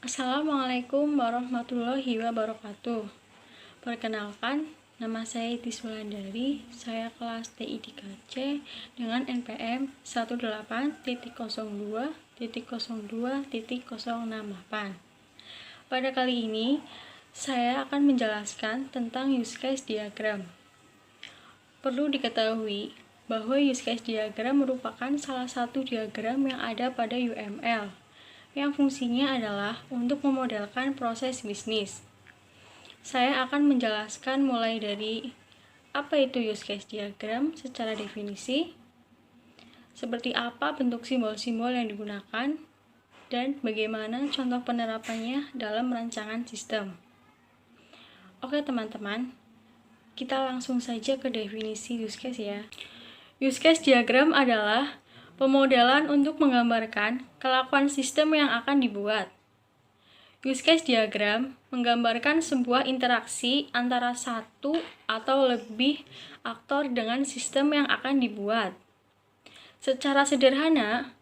Assalamualaikum warahmatullahi wabarakatuh. Perkenalkan, nama saya Iti Sulandari. Saya kelas TIDKC dengan NPM 18.02.02.068. Pada kali ini, saya akan menjelaskan tentang use case diagram. Perlu diketahui bahwa use case diagram merupakan salah satu diagram yang ada pada UML, yang fungsinya adalah untuk memodelkan proses bisnis. Saya akan menjelaskan mulai dari apa itu use case diagram secara definisi, seperti apa bentuk simbol-simbol yang digunakan, dan bagaimana contoh penerapannya dalam rancangan sistem. Oke teman-teman, kita langsung saja ke definisi use case ya. Use case diagram adalah pemodelan untuk menggambarkan kelakuan sistem yang akan dibuat. Use case diagram menggambarkan sebuah interaksi antara satu atau lebih aktor dengan sistem yang akan dibuat. Secara sederhana,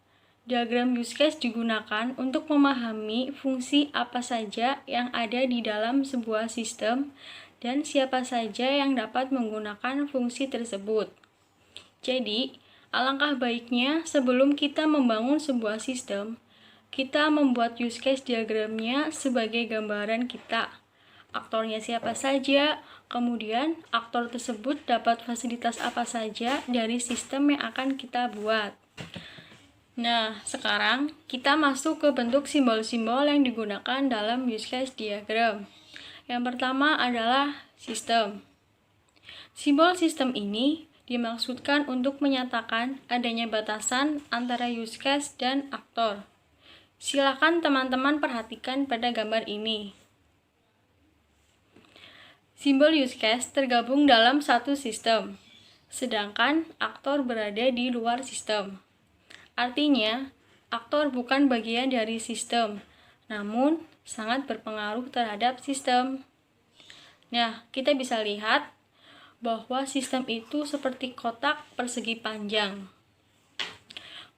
diagram use case digunakan untuk memahami fungsi apa saja yang ada di dalam sebuah sistem dan siapa saja yang dapat menggunakan fungsi tersebut. Jadi, alangkah baiknya sebelum kita membangun sebuah sistem, kita membuat use case diagramnya sebagai gambaran kita. Aktornya siapa saja, kemudian aktor tersebut dapat fasilitas apa saja dari sistem yang akan kita buat. Nah, sekarang kita masuk ke bentuk simbol-simbol yang digunakan dalam use case diagram. Yang pertama adalah sistem. Simbol sistem ini dimaksudkan untuk menyatakan adanya batasan antara use case dan aktor. Silakan teman-teman perhatikan pada gambar ini. Simbol use case tergabung dalam satu sistem, sedangkan aktor berada di luar sistem. Artinya, aktor bukan bagian dari sistem, namun sangat berpengaruh terhadap sistem. Nah, kita bisa lihat bahwa sistem itu seperti kotak persegi panjang.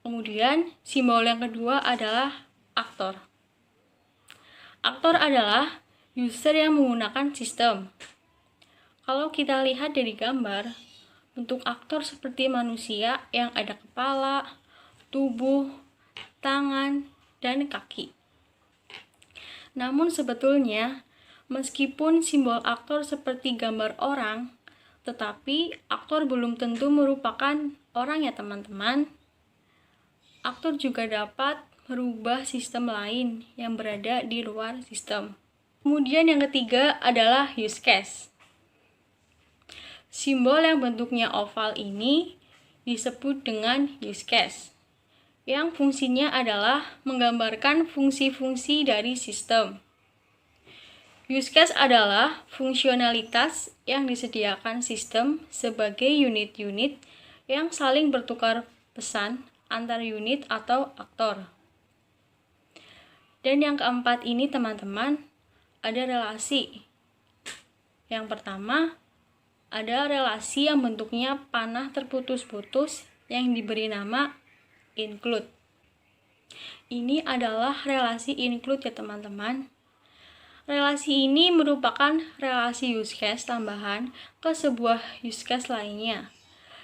Kemudian, simbol yang kedua adalah aktor. Aktor adalah user yang menggunakan sistem. Kalau kita lihat dari gambar, bentuk aktor seperti manusia yang ada kepala, tubuh, tangan, dan kaki. Namun sebetulnya, meskipun simbol aktor seperti gambar orang, tetapi aktor belum tentu merupakan orang ya teman-teman. Aktor juga dapat merubah sistem lain yang berada di luar sistem. Kemudian yang ketiga adalah use case. Simbol yang bentuknya oval ini disebut dengan use case, yang fungsinya adalah menggambarkan fungsi-fungsi dari sistem. Use case adalah fungsionalitas yang disediakan sistem sebagai unit-unit yang saling bertukar pesan antar unit atau aktor. Dan yang keempat ini teman-teman, ada relasi. Yang pertama, ada relasi yang bentuknya panah terputus-putus yang diberi nama include. Ini adalah relasi include ya teman-teman. Relasi ini merupakan relasi use case tambahan ke sebuah use case lainnya,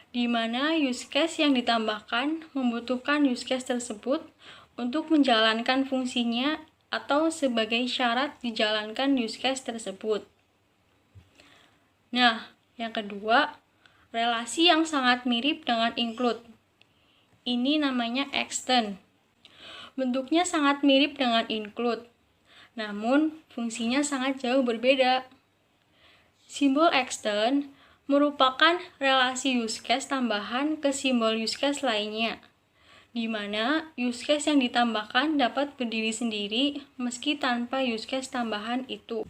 di mana use case yang ditambahkan membutuhkan use case tersebut untuk menjalankan fungsinya atau sebagai syarat dijalankan use case tersebut. Nah, yang kedua, relasi yang sangat mirip dengan include. Ini namanya extend. Bentuknya sangat mirip dengan include, namun fungsinya sangat jauh berbeda. Simbol extend merupakan relasi use case tambahan ke simbol use case lainnya, di mana use case yang ditambahkan dapat berdiri sendiri meski tanpa use case tambahan itu.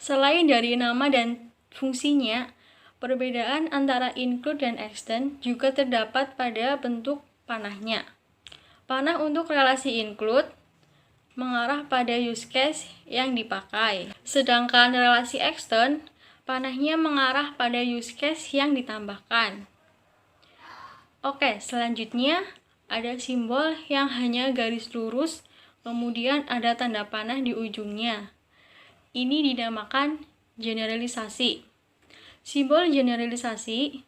Selain dari nama dan fungsinya, perbedaan antara include dan extend juga terdapat pada bentuk panahnya. Panah untuk relasi include mengarah pada use case yang dipakai, sedangkan relasi extend panahnya mengarah pada use case yang ditambahkan. Oke, selanjutnya ada simbol yang hanya garis lurus Kemudian ada tanda panah di ujungnya. Ini dinamakan generalisasi. Simbol generalisasi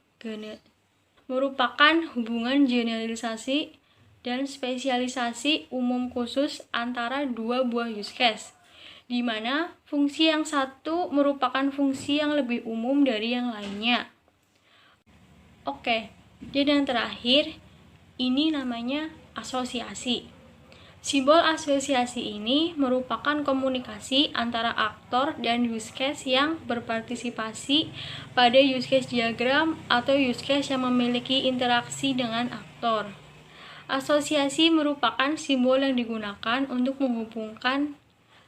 merupakan hubungan generalisasi dan spesialisasi umum khusus antara dua buah use case, di mana fungsi yang satu merupakan fungsi yang lebih umum dari yang lainnya. Oke, dan yang terakhir, ini namanya asosiasi. Simbol asosiasi ini merupakan komunikasi antara aktor dan use case yang berpartisipasi pada use case diagram atau use case yang memiliki interaksi dengan aktor. Asosiasi merupakan simbol yang digunakan untuk menghubungkan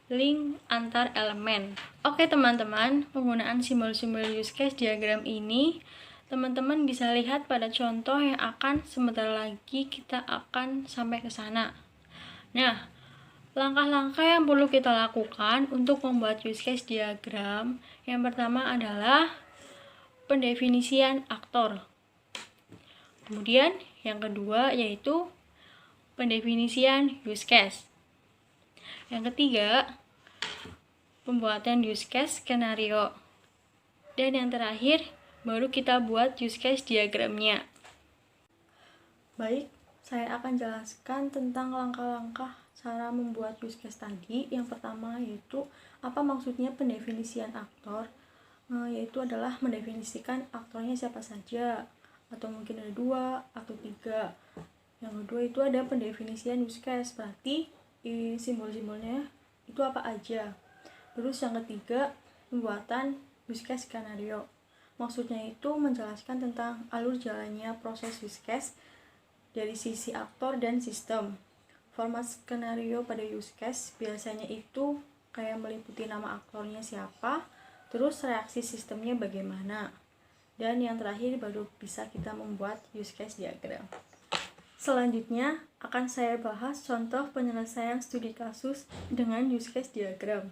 link antar elemen. Oke teman-teman, penggunaan simbol-simbol use case diagram ini teman-teman bisa lihat pada contoh yang akan sebentar lagi kita akan sampai ke sana. Nah, langkah-langkah yang perlu kita lakukan untuk membuat use case diagram, yang pertama adalah pendefinisian aktor. Kemudian, yang kedua yaitu pendefinisian use case. Yang ketiga, pembuatan use case skenario. Dan yang terakhir, baru kita buat use case diagramnya. Baik, saya akan jelaskan tentang langkah-langkah cara membuat use case tadi. Yang pertama yaitu apa maksudnya pendefinisian aktor, yaitu adalah mendefinisikan aktornya siapa saja, atau mungkin ada 2 atau 3. Yang kedua itu ada pendefinisian use case, berarti simbol-simbolnya itu apa aja. Terus yang ketiga, pembuatan use case skenario. Maksudnya itu menjelaskan tentang alur jalannya proses use case dari sisi aktor dan sistem. Format skenario pada use case biasanya itu kayak meliputi nama aktornya siapa, terus reaksi sistemnya bagaimana. Dan yang terakhir baru bisa kita membuat use case diagram. Selanjutnya akan saya bahas contoh penyelesaian studi kasus dengan use case diagram.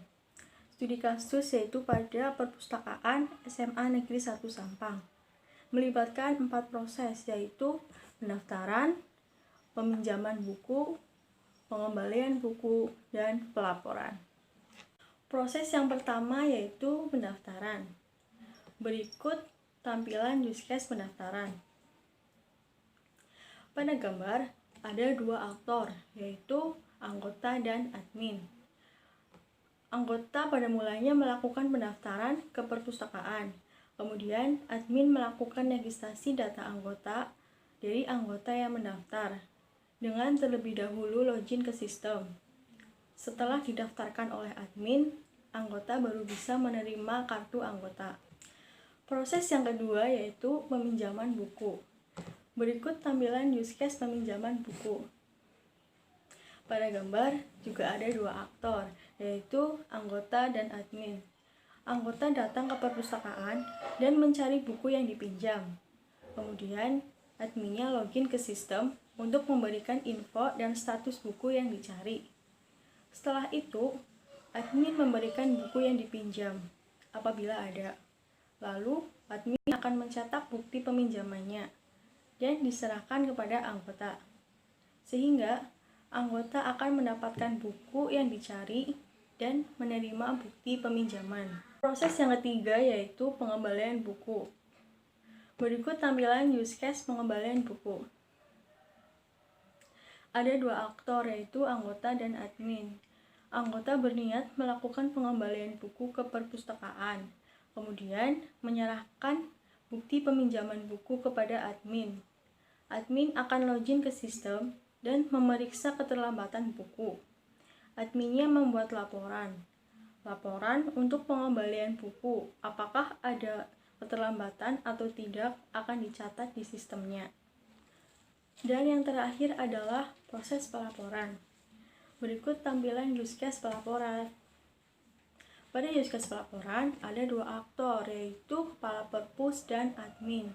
Studi kasus yaitu pada perpustakaan SMA Negeri 1 Sampang. Melibatkan 4 proses yaitu pendaftaran, peminjaman buku, pengembalian buku, dan pelaporan. Proses yang pertama yaitu pendaftaran. Berikut tampilan use case pendaftaran. Pada gambar ada 2 aktor, yaitu anggota dan admin. Anggota pada mulanya melakukan pendaftaran ke perpustakaan. Kemudian admin melakukan registrasi data anggota dari anggota yang mendaftar dengan terlebih dahulu login ke sistem. Setelah didaftarkan oleh admin, anggota baru bisa menerima kartu anggota. Proses yang kedua yaitu peminjaman buku. Berikut tampilan use case peminjaman buku. Pada gambar juga ada 2 aktor, yaitu anggota dan admin. Anggota datang ke perpustakaan dan mencari buku yang dipinjam. Kemudian adminnya login ke sistem untuk memberikan info dan status buku yang dicari. Setelah itu, admin memberikan buku yang dipinjam apabila ada. Lalu, admin akan mencetak bukti peminjamannya dan diserahkan kepada anggota. Sehingga, anggota akan mendapatkan buku yang dicari dan menerima bukti peminjaman. Proses yang ketiga yaitu pengembalian buku. Berikut tampilan use case pengembalian buku. Ada 2 aktor yaitu anggota dan admin. Anggota berniat melakukan pengembalian buku ke perpustakaan, kemudian menyerahkan bukti peminjaman buku kepada admin. Admin akan login ke sistem dan memeriksa keterlambatan buku. Adminnya membuat laporan untuk pengembalian buku, apakah ada keterlambatan atau tidak akan dicatat di sistemnya. Dan yang terakhir adalah proses pelaporan. Berikut tampilan use case pelaporan. Pada use case pelaporan ada 2 aktor yaitu kepala perpus dan admin.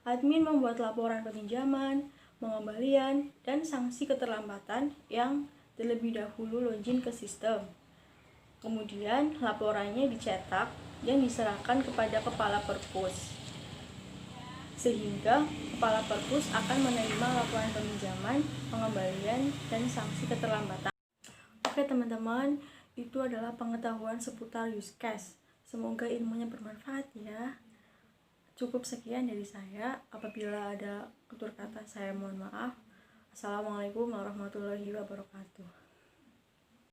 Admin membuat laporan peminjaman, pengembalian, dan sanksi keterlambatan yang terlebih dahulu login ke sistem. Kemudian laporannya dicetak dan diserahkan kepada kepala perpus. Sehingga kepala perpus akan menerima laporan peminjaman, pengembalian, dan sanksi keterlambatan. Oke teman-teman, itu adalah pengetahuan seputar use case. Semoga ilmunya bermanfaat ya. Cukup sekian dari saya. Apabila ada tutur kata saya mohon maaf. Assalamualaikum warahmatullahi wabarakatuh.